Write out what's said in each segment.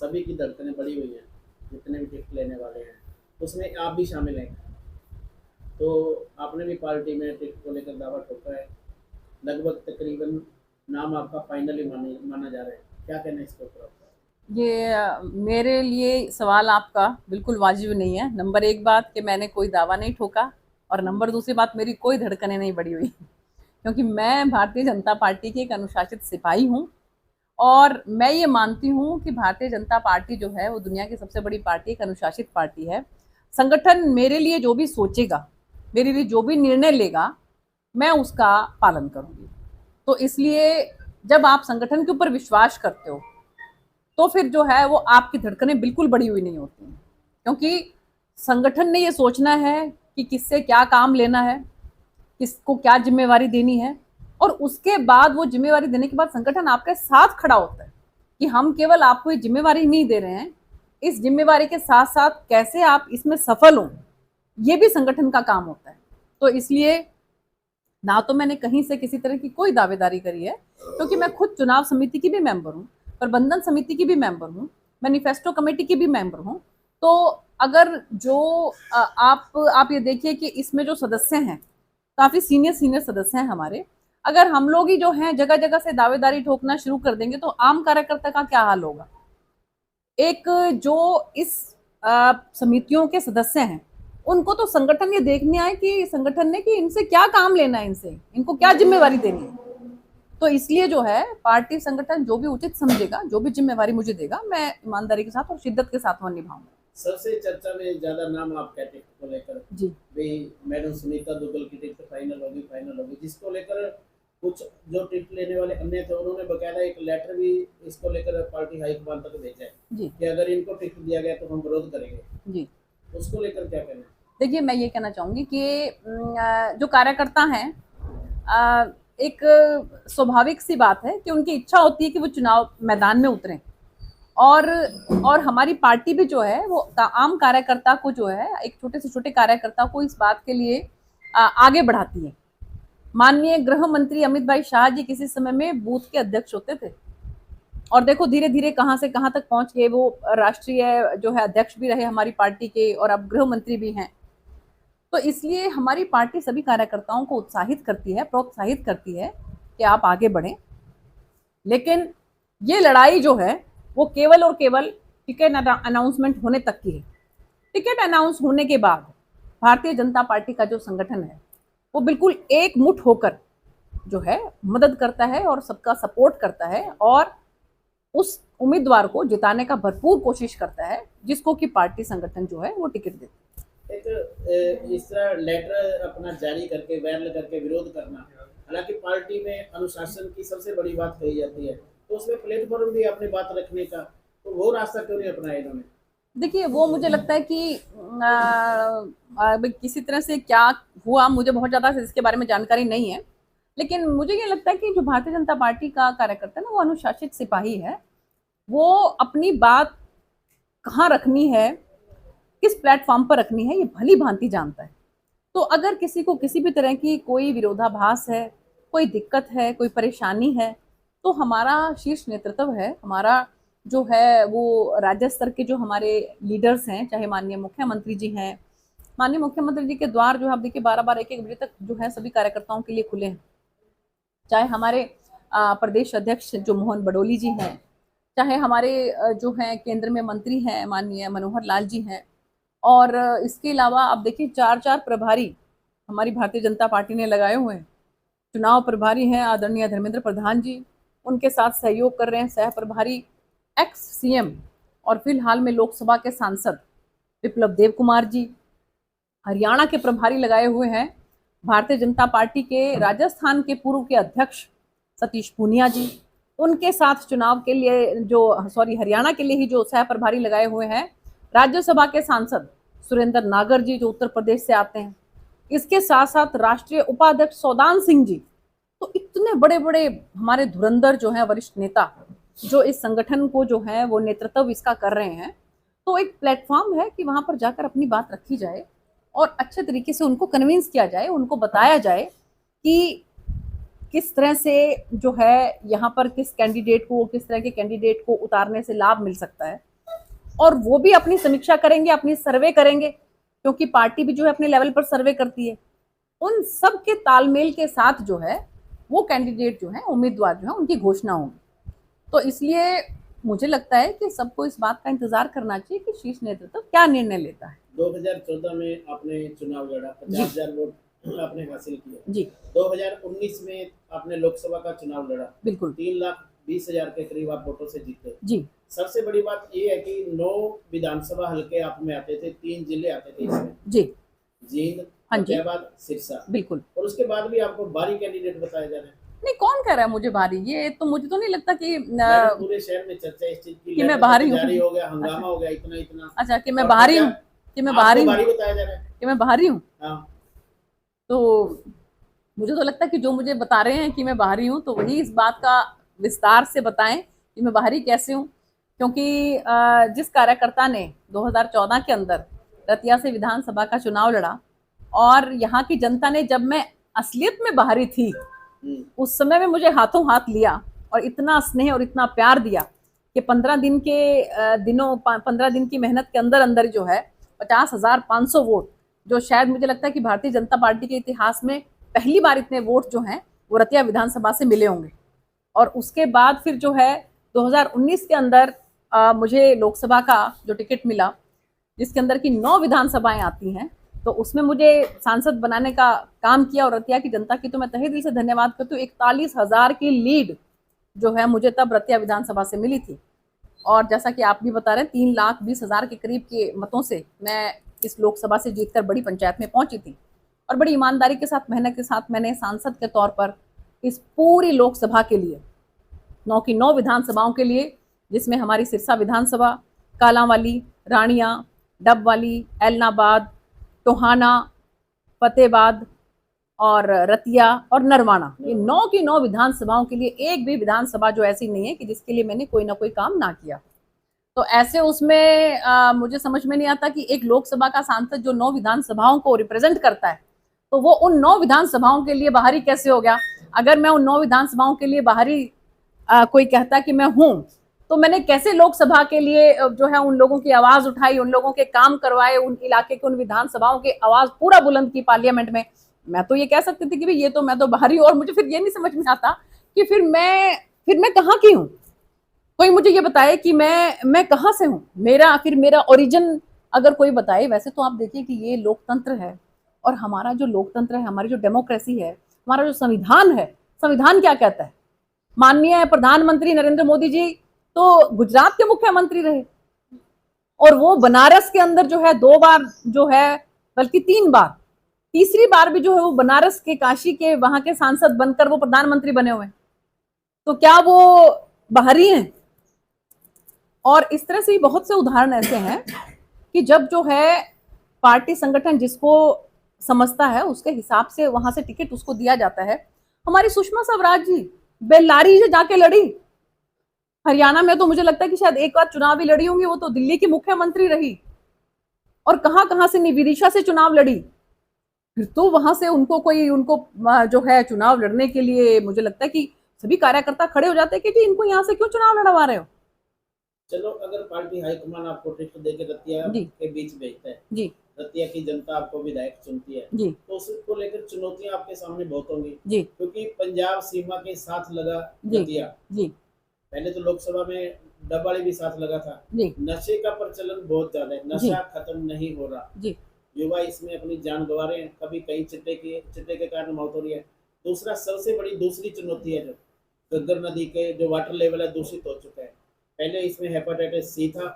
सभी की धड़कनें बढ़ी हुई हैं, जितने भी टिकट लेने वाले हैं उसमें आप भी शामिल हैं। तो आपने भी पार्टी में टिकट को लेकर दावा ठोका है, लगभग तकरीबन नाम आपका फाइनली माना जा रहा है, क्या कहना है इसके ऊपर आपका? ये मेरे लिए सवाल आपका बिल्कुल वाजिब नहीं है। नंबर एक बात कि मैंने कोई दावा नहीं ठोका, और नंबर दूसरी बात मेरी कोई धड़कनें नहीं बढ़ी हुई क्योंकि मैं भारतीय जनता पार्टी की एक अनुशासित सिपाही हूँ। और मैं ये मानती हूँ कि भारतीय जनता पार्टी जो है वो दुनिया की सबसे बड़ी पार्टी, एक अनुशासित पार्टी है। संगठन मेरे लिए जो भी सोचेगा, मेरे लिए जो भी निर्णय लेगा, मैं उसका पालन करूंगी। तो इसलिए जब आप संगठन के ऊपर विश्वास करते हो तो फिर जो है वो आपकी धड़कनें बिल्कुल बढ़ी हुई नहीं होती हैं, क्योंकि संगठन ने ये सोचना है कि किससे क्या काम लेना है, किसको क्या जिम्मेवारी देनी है, और उसके बाद वो जिम्मेवारी देने के बाद संगठन आपके साथ खड़ा होता है कि हम केवल आपको ये जिम्मेवारी नहीं दे रहे हैं, इस जिम्मेवारी के साथ साथ कैसे आप इसमें सफल हो, ये भी संगठन का काम होता है। तो इसलिए ना तो मैंने कहीं से किसी तरह की कोई दावेदारी करी है, क्योंकि मैं खुद चुनाव समिति की भी मेंबर हूँ, प्रबंधन समिति की भी मेंबर हूँ, मैनिफेस्टो कमेटी की भी मेंबर हूँ। तो अगर जो आप ये देखिए कि इसमें जो सदस्य हैं, काफी सीनियर सीनियर सदस्य हैं हमारे, अगर हम लोग ही जो हैं जगह जगह से दावेदारी ठोकना शुरू कर देंगे तो आम कार्यकर्ता का क्या हाल होगा। एक जो इस समितियों के सदस्य हैं, उनको तो संगठन ये देखने आए कि संगठन ने कि इनसे क्या काम लेना है, इनसे इनको क्या जिम्मेवारी देनी है। तो इसलिए जो है पार्टी संगठन जो भी उचित समझेगा, जो भी जिम्मेवारी मुझे देगा, मैं ईमानदारी के साथ और शिद्दत के साथ वह निभाऊंगा। सबसे चर्चा में ज्यादा नाम आपका टिकट को लेकर, जी। भाई मैडम सुनीता दुग्गल की टिकट फाइनल होगी, जिसको लेकर कुछ जो टिकट लेने वाले अन्य थे उन्होंने बकायदा एक लेटर भी इसको लेकर पार्टी हाईकमान तक भेजा है जी। कि अगर इनको टिकट दिया गया तो हम विरोध करेंगे। जी। उसको लेकर क्या कहना है? देखिए, मैं ये कहना चाहूंगी कि जो कार्यकर्ता हैं, एक स्वाभाविक सी बात है कि उनकी इच्छा होती है कि वो चुनाव मैदान में उतरें, और हमारी पार्टी भी जो है वो आम कार्यकर्ता को जो है, एक छोटे से छोटे कार्यकर्ता को इस बात के लिए आगे बढ़ाती है। माननीय गृह मंत्री अमित भाई शाह जी किसी समय में बूथ के अध्यक्ष होते थे, और देखो धीरे धीरे कहां से कहां तक पहुंच गए, वो राष्ट्रीय जो है अध्यक्ष भी रहे हमारी पार्टी के, और अब गृह मंत्री भी हैं। तो इसलिए हमारी पार्टी सभी कार्यकर्ताओं को उत्साहित करती है, प्रोत्साहित करती है कि आप आगे बढ़ें। लेकिन ये लड़ाई जो है वो केवल और केवल टिकट अनाउंसमेंट होने तक की है। टिकट अनाउंस होने के बाद भारतीय जनता पार्टी का जो संगठन है वो बिल्कुल एकमुठ होकर जो है मदद करता है और सबका सपोर्ट करता है, और उस उम्मीदवार को जिताने का भरपूर कोशिश करता है जिसको कि पार्टी संगठन जो है वो टिकट देती है। एक इस तरह लेटर अपना जारी करके वायरल करके विरोध करना, हालांकि पार्टी में अनुशासन की सबसे बड़ी बात कही जाती है, तो उसमें प्लेटफॉर्म भी अपनी बात रखने का, तो वो रास्ता क्यों नहीं अपनाया इन्होंने? देखिए, वो मुझे लगता है कि किसी तरह से क्या हुआ, मुझे बहुत ज़्यादा इसके बारे में जानकारी नहीं है, लेकिन मुझे ये लगता है कि जो भारतीय जनता पार्टी का कार्यकर्ता है ना, वो अनुशासित सिपाही है। वो अपनी बात कहाँ रखनी है, किस प्लेटफॉर्म पर रखनी है, ये भली भांति जानता है। तो अगर किसी को किसी भी तरह की कोई विरोधाभास है, कोई दिक्कत है, कोई परेशानी है, तो हमारा शीर्ष नेतृत्व है, हमारा जो है वो राज्य स्तर के जो हमारे लीडर्स हैं, चाहे माननीय मुख्यमंत्री जी हैं, माननीय मुख्यमंत्री जी के द्वार जो है आप देखिए 12-12 1-1 बजे तक जो है सभी कार्यकर्ताओं के लिए खुले हैं। चाहे हमारे प्रदेश अध्यक्ष जो मोहन बडोली जी हैं, चाहे हमारे जो हैं केंद्र में मंत्री हैं माननीय मनोहर लाल जी हैं, और इसके अलावा आप देखिए 4-4 प्रभारी हमारी भारतीय जनता पार्टी ने लगाए हुए हैं। चुनाव प्रभारी हैं आदरणीय धर्मेंद्र प्रधान जी, उनके साथ सहयोग कर रहे हैं सह प्रभारी एक्स सीएम और फिलहाल में लोकसभा के सांसद विप्लव देव कुमार जी। हरियाणा के प्रभारी लगाए हुए हैं भारतीय जनता पार्टी के राजस्थान के पूर्व के अध्यक्ष सतीश पूनिया जी। उनके साथ चुनाव के लिए हरियाणा के लिए ही जो सह प्रभारी लगाए हुए हैं राज्यसभा के सांसद सुरेंद्र नागर जी, जो उत्तर प्रदेश से आते हैं। इसके साथ साथ राष्ट्रीय उपाध्यक्ष सौदान सिंह जी। तो इतने बड़े बड़े हमारे धुरंधर जो हैं वरिष्ठ नेता, जो इस संगठन को जो है वो नेतृत्व इसका कर रहे हैं। तो एक प्लेटफॉर्म है कि वहां पर जाकर अपनी बात रखी जाए और अच्छे तरीके से उनको कन्विंस किया जाए, उनको बताया जाए कि किस तरह से जो है यहाँ पर किस कैंडिडेट को, किस तरह के कैंडिडेट को उतारने से लाभ मिल सकता है। और वो भी अपनी समीक्षा करेंगे, अपनी सर्वे करेंगे, क्योंकि पार्टी भी जो है अपने लेवल पर सर्वे करती है। उन सब के तालमेल के साथ जो है वो कैंडिडेट जो है, उम्मीदवार जो है, उनकी घोषणा होगी। तो इसलिए मुझे लगता है कि सबको इस बात का इंतजार करना चाहिए कि शीर्ष नेतृत्व क्या निर्णय लेता है। 2014 में आपने चुनाव लड़ा, 50,000 वोट आपने हासिल किए जी 2019 में आपने लोकसभा का चुनाव लड़ा, बिल्कुल 3,20,000 के करीब आप वोटों से जीते। जी सबसे बड़ी बात ये है कि 9 विधानसभा हल्के आप में आते थे, 3 जिले आते थे इसमें, जी जींद, हाँ जी फतेहाबाद, सिरसा, बिल्कुल। और उसके बाद भी आपको भारी कैंडिडेट बताए जा रहे हैं। नहीं, कौन कह रहा है मुझे भारी? ये तो मुझे तो नहीं लगता कि मैडम, पूरे शहर में चर्चा इस चीज की कि मैं लेटर बाहरी तक हूँ। जारी हो गया, हंगामा हो गया, इतना इतना। अच्छा, कि मैं और बाहरी क्या हूँ, कि मैं आपको बाहरी हूँ, भारी बताया जा रहा है? कि मैं बाहरी हूँ। हाँ, तो मुझे तो लगता है कि जो मुझे बता रहे हैं कि मैं बाहरी हूँ, तो वही इस बात का विस्तार से बताएं कि मैं बाहरी कैसे हूँ। क्योंकि जिस कार्यकर्ता ने 2014 के अंदर रतिया से विधानसभा का चुनाव लड़ा, और यहाँ की जनता ने, जब मैं असलियत में बाहरी थी, उस समय में मुझे हाथों हाथ लिया और इतना स्नेह और इतना प्यार दिया कि 15 दिन के 15 दिन की मेहनत के अंदर अंदर जो है 50,500 वोट, जो शायद मुझे लगता है कि भारतीय जनता पार्टी के इतिहास में पहली बार इतने वोट जो हैं वो रतिया विधानसभा से मिले होंगे। और उसके बाद फिर जो है 2019 के अंदर मुझे लोकसभा का जो टिकट मिला, जिसके अंदर की 9 विधानसभाएं आती हैं, तो उसमें मुझे सांसद बनाने का काम किया। और रतिया की जनता की तो मैं तहे दिल से धन्यवाद करती हूँ। 41,000 की लीड जो है मुझे तब रतिया विधानसभा से मिली थी। और जैसा कि आप भी बता रहे हैं, 3,20,000 के करीब के मतों से मैं इस लोकसभा से जीतकर बड़ी पंचायत में पहुंची थी। और बड़ी ईमानदारी के साथ, मेहनत के साथ मैंने सांसद के तौर पर इस पूरी लोकसभा के लिए, 9 की 9 विधानसभाओं के लिए, जिसमें हमारी सिरसा विधानसभा, कालांवाली, रानिया, डबवाली, एलनाबाद, टोहाना, फतेहाबाद और रतिया और नरवाना, ये 9 की 9 विधानसभाओं के लिए एक भी विधानसभा जो ऐसी नहीं है कि जिसके लिए मैंने कोई ना कोई काम ना किया। तो ऐसे उसमें मुझे समझ में नहीं आता कि एक लोकसभा का सांसद जो 9 विधानसभाओं को रिप्रेजेंट करता है, तो वो उन 9 विधानसभाओं के लिए बाहरी कैसे हो गया। अगर मैं उन 9 विधानसभाओं के लिए बाहरी कोई कहता कि मैं हूं, तो मैंने कैसे लोकसभा के लिए जो है उन लोगों की आवाज उठाई, उन लोगों के काम करवाए, उन इलाके के उन विधानसभाओं की आवाज पूरा बुलंद की पार्लियामेंट में। मैं तो ये कह सकती थी कि भाई ये तो मैं तो बाहरी हूं। और मुझे फिर ये नहीं समझ में आता कि फिर मैं कहाँ की हूँ। कोई मुझे ये बताए कि मैं कहाँ से हूँ, मेरा ओरिजिन अगर कोई बताए। वैसे तो आप देखिए कि ये लोकतंत्र है, और हमारा जो लोकतंत्र है, हमारी जो डेमोक्रेसी है, हमारा जो संविधान है, संविधान क्या कहता है। माननीय प्रधानमंत्री नरेंद्र मोदी जी तो गुजरात के मुख्यमंत्री रहे, और वो बनारस के अंदर जो है 2 बार जो है, बल्कि 3 बार, तीसरी बार भी जो है वो बनारस के, काशी के, वहां के सांसद बनकर वो प्रधानमंत्री बने हुए हैं। तो क्या वो बाहरी हैं? और इस तरह से बहुत से उदाहरण ऐसे हैं कि जब जो है पार्टी संगठन जिसको समझता है उसके हिसाब से वहां से टिकट उसको दिया जाता है। हमारी सुषमा स्वराज जी बेल्लारी से जाके लड़ी। हरियाणा में तो मुझे लगता है कि शायद एक बार चुनाव भी लड़ी होंगी, वो तो दिल्ली की मुख्यमंत्री रही। और कहां कहां से विदिशा से चुनाव लड़ी। फिर तो वहां से उनको जो है चुनाव लड़ने के लिए मुझे लगता है कि सभी कार्यकर्ता खड़े हो जाते हैं कि जी इनको यहाँ से क्यों चुनाव लड़वा रहे हो। चलो, अगर पार्टी हाईकमान आपको टिकट देके रतिया के बीच भेजता है जी, रतिया की जनता आपको विधायक चुनती है जी, तो उसको लेकर चुनौतियां आपके सामने बहुत होंगी जी, क्योंकि पंजाब सीमा के साथ लगा जी, रतिया। जी, पहले तो लोकसभा में डबवाली भी साथ लगा था। जी, नशे का प्रचलन बहुत ज्यादा है, जी, नशा खत्म नहीं हो रहा। जी, युवा इसमें अपनी जान गंवा रहे हैं, कभी कहीं चिट्टे के कारण मौत हो रही है। दूसरा, सबसे बड़ी दूसरी चुनौती है जो गग्गर नदी के जो वाटर लेवल है दूषित हो चुका है। पहले इसमें हेपेटाइटिस सी था,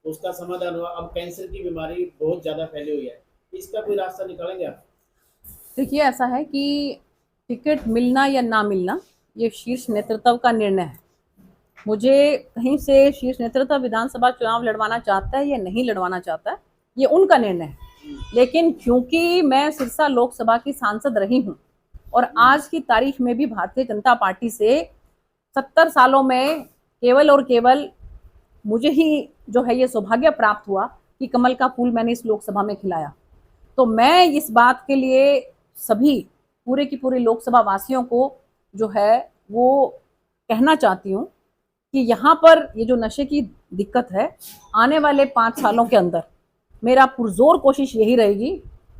उसका समाधान हुआ, अब कैंसर की बीमारी बहुत ज्यादा फैली हुई है। इसका कोई रास्ता निकालेंगे आप? देखिए, ऐसा है कि टिकट मिलना या ना मिलना ये शीर्ष नेतृत्व का निर्णय है। मुझे कहीं से शीर्ष नेतृत्व विधानसभा चुनाव लड़वाना चाहता है या नहीं लड़वाना चाहता है, ये उनका निर्णय है। लेकिन क्योंकि मैं सिरसा लोकसभा की सांसद रही हूँ, और आज की तारीख में भी भारतीय जनता पार्टी से 70 सालों में केवल और केवल मुझे ही जो है ये सौभाग्य प्राप्त हुआ कि कमल का फूल मैंने इस लोकसभा में खिलाया। तो मैं इस बात के लिए सभी पूरे की पूरी लोकसभा वासियों को जो है वो कहना चाहती हूँ कि यहाँ पर ये जो नशे की दिक्कत है, आने वाले 5 सालों के अंदर मेरा पुरजोर कोशिश यही रहेगी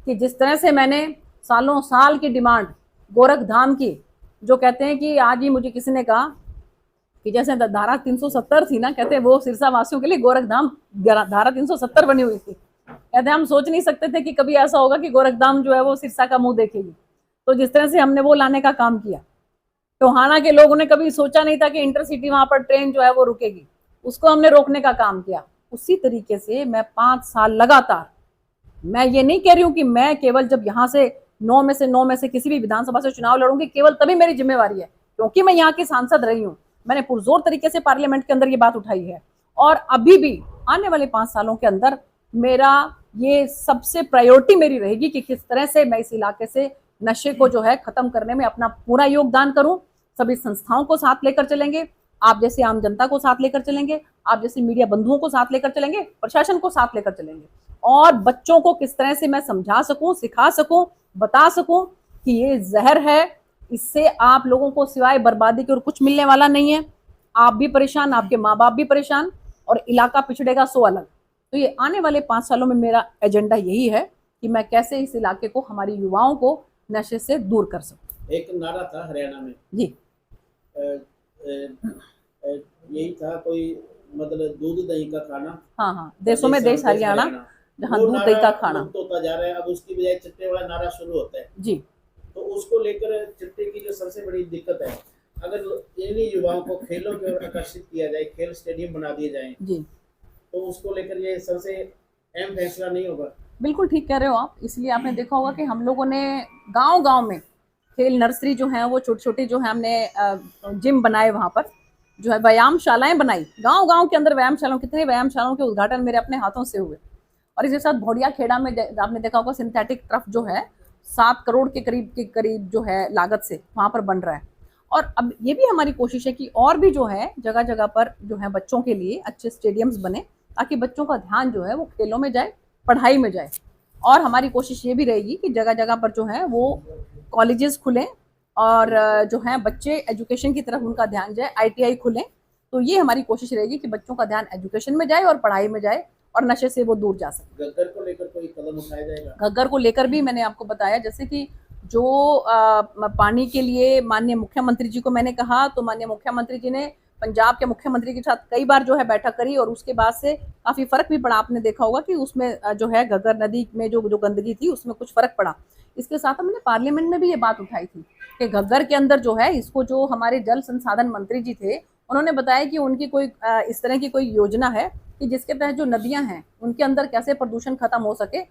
कि जिस तरह से मैंने सालों साल की डिमांड गोरखधाम की, जो कहते हैं कि आज ही मुझे किसी ने कहा कि जैसे धारा 370 थी ना, कहते हैं वो सिरसा वासियों के लिए गोरखधाम धारा 370 बनी हुई थी। कहते हैं हम सोच नहीं सकते थे कि कभी ऐसा होगा कि गोरखधाम जो है वो सिरसा का मुंह देखेगी। तो जिस तरह से हमने वो लाने का काम किया, टोहाना के लोगों ने कभी सोचा नहीं था कि इंटरसिटी वहां पर ट्रेन जो है वो रुकेगी, उसको हमने रोकने का काम किया। उसी तरीके से मैं 5 साल लगातार, मैं ये नहीं कह रही हूँ कि मैं केवल जब यहाँ से 9 में से किसी भी विधानसभा से चुनाव लड़ूंगी केवल तभी मेरी जिम्मेवारी है, क्योंकि मैं यहाँ की सांसद रही हूँ। मैंने पुरजोर तरीके से पार्लियामेंट के अंदर ये बात उठाई है, और अभी भी आने वाले 5 सालों के अंदर मेरा ये सबसे प्रायोरिटी मेरी रहेगी कि किस तरह से मैं इस इलाके से नशे को जो है खत्म करने में अपना पूरा योगदान करूं। सभी संस्थाओं को साथ लेकर चलेंगे, आप जैसे आम जनता को साथ लेकर चलेंगे, आप जैसे मीडिया बंधुओं को साथ लेकर चलेंगे, प्रशासन को साथ लेकर चलेंगे, और बच्चों को किस तरह से मैं समझा सकूं, सिखा सकूं, बता सकूं कि ये जहर है, इससे आप लोगों को सिवाय बर्बादी के और कुछ मिलने वाला नहीं है। आप भी परेशान, आपके माँ बाप भी परेशान, और इलाका पिछड़ेगा सो अलग। तो ये आने वाले 5 सालों में मेरा एजेंडा यही है कि मैं कैसे इस इलाके को, हमारी युवाओं को नशे से दूर कर सकूं। एक नारा था हरियाणा में जी, यही था कोई, मतलब दूध दही का खाना। हाँ हाँ, देशों में देश हरियाणा, जहाँ दूध दही का खाना होता जा रहा है। अब उसकी बजाय चिट्टे वाला नारा शुरू होता है जी। तो उसको लेकर चिट्टे की जो सबसे बड़ी दिक्कत है, अगर इन्हीं युवाओं को खेलों की ओर आकर्षित किया जाए, खेल स्टेडियम बना दिए जाए जी, तो उसको लेकर ये सबसे अहम फैसला नहीं होगा। बिल्कुल ठीक कह रहे हो आप। इसलिए आपने देखा होगा कि हम लोगों ने गांव-गांव में खेल नर्सरी जो है वो छोटी-छोटी जो है हमने जिम बनाए, वहाँ पर जो है व्यायामशालाएं बनाई, गांव-गांव के अंदर व्यायामशालाओं, कितने व्यायामशालाओं के उद्घाटन मेरे अपने हाथों से हुए। और इसके साथ भोडिया खेड़ा में आपने देखा होगा सिंथेटिक टर्फ जो है 7 करोड़ के करीब जो है लागत से वहाँ पर बन रहा है। और अब ये भी हमारी कोशिश है कि और भी जो है जगह जगह पर जो है बच्चों के लिए अच्छे स्टेडियम्स बने, ताकि बच्चों का ध्यान जो है वो खेलों में जाए, पढ़ाई में जाए। और हमारी कोशिश ये भी रहेगी कि जगह जगह पर जो है वो कॉलेजेस खुलें, और जो है बच्चे एजुकेशन की तरफ उनका ध्यान जाए, ITI खुलें। तो ये हमारी कोशिश रहेगी कि बच्चों का ध्यान एजुकेशन में जाए और पढ़ाई में जाए, और नशे से वो दूर जा सके। घग्गर को लेकर कोई कदम उठाया जाएगा? घग्गर को लेकर भी मैंने आपको बताया, जैसे कि जो पानी के लिए माननीय मुख्यमंत्री जी को मैंने कहा, तो माननीय मुख्यमंत्री जी ने पंजाब के मुख्यमंत्री के साथ कई बार जो है बैठक करी, और उसके बाद से काफ़ी फ़र्क भी पड़ा। आपने देखा होगा कि उसमें जो है घग्गर नदी में जो गंदगी थी उसमें कुछ फ़र्क पड़ा। इसके साथ हमने पार्लियामेंट में भी ये बात उठाई थी कि घग्गर के अंदर जो है, इसको जो हमारे जल संसाधन मंत्री जी थे उन्होंने बताया कि उनकी कोई इस तरह की कोई योजना है कि जिसके तहत जो नदियां हैं उनके अंदर कैसे प्रदूषण खत्म हो सके,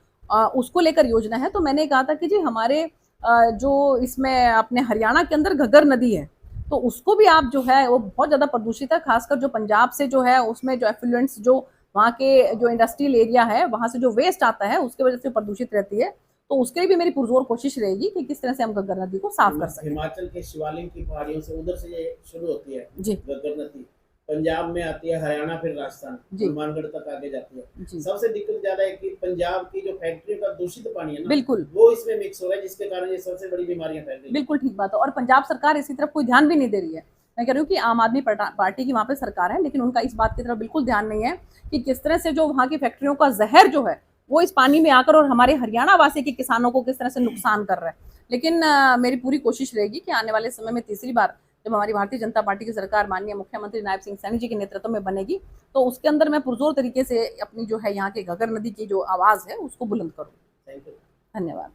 उसको लेकर योजना है। तो मैंने कहा था कि जी हमारे जो इसमें अपने हरियाणा के अंदर घग्गर नदी है, तो उसको भी आप जो है वो बहुत ज़्यादा प्रदूषित है, खासकर जो पंजाब से जो है उसमें जो एफ्लुएंट्स, जो वहाँ के जो इंडस्ट्रियल एरिया है वहाँ से जो वेस्ट आता है उसके वजह से प्रदूषित रहती है। तो उसके लिए भी मेरी पुरजोर कोशिश रहेगी कि किस तरह से हम घग्गर नदी को साफ कर सकें। हिमाचल के शिवालिक की पहाड़ियों से उधर से ये शुरू होती है जी, घग्गर नदी, पंजाब में आती है, हरियाणा, फिर राजस्थान, हनुमानगढ़ तक आगे जाती है। सबसे दिक्कत ज्यादा है कि पंजाब की जो फैक्ट्रियों का दूषित पानी है ना, बिल्कुल वो इसमें मिक्स हो रहा है, जिसके कारण ये सबसे बड़ी बीमारियां फैल रही है। बिल्कुल ठीक बात है। और पंजाब सरकार इसी तरफ कोई ध्यान भी नहीं दे रही है। मैं कह रही हूँ कि आम आदमी पार्टी की वहाँ पे सरकार है, लेकिन उनका इस बात की तरफ बिल्कुल ध्यान नहीं है कि किस तरह से जो वहाँ की फैक्ट्रियों का जहर जो है वो इस पानी में आकर और हमारे हरियाणा वासी के किसानों को किस तरह से नुकसान कर रहा है। लेकिन मेरी पूरी कोशिश रहेगी कि आने वाले समय में तीसरी बार जब हमारी भारतीय जनता पार्टी की सरकार माननीय मुख्यमंत्री नायब सिंह सैनी जी के नेतृत्व में बनेगी, तो उसके अंदर मैं पुरजोर तरीके से अपनी जो है यहाँ के घग्गर नदी की जो आवाज़ है उसको बुलंद करूँ। थैंक यू, धन्यवाद।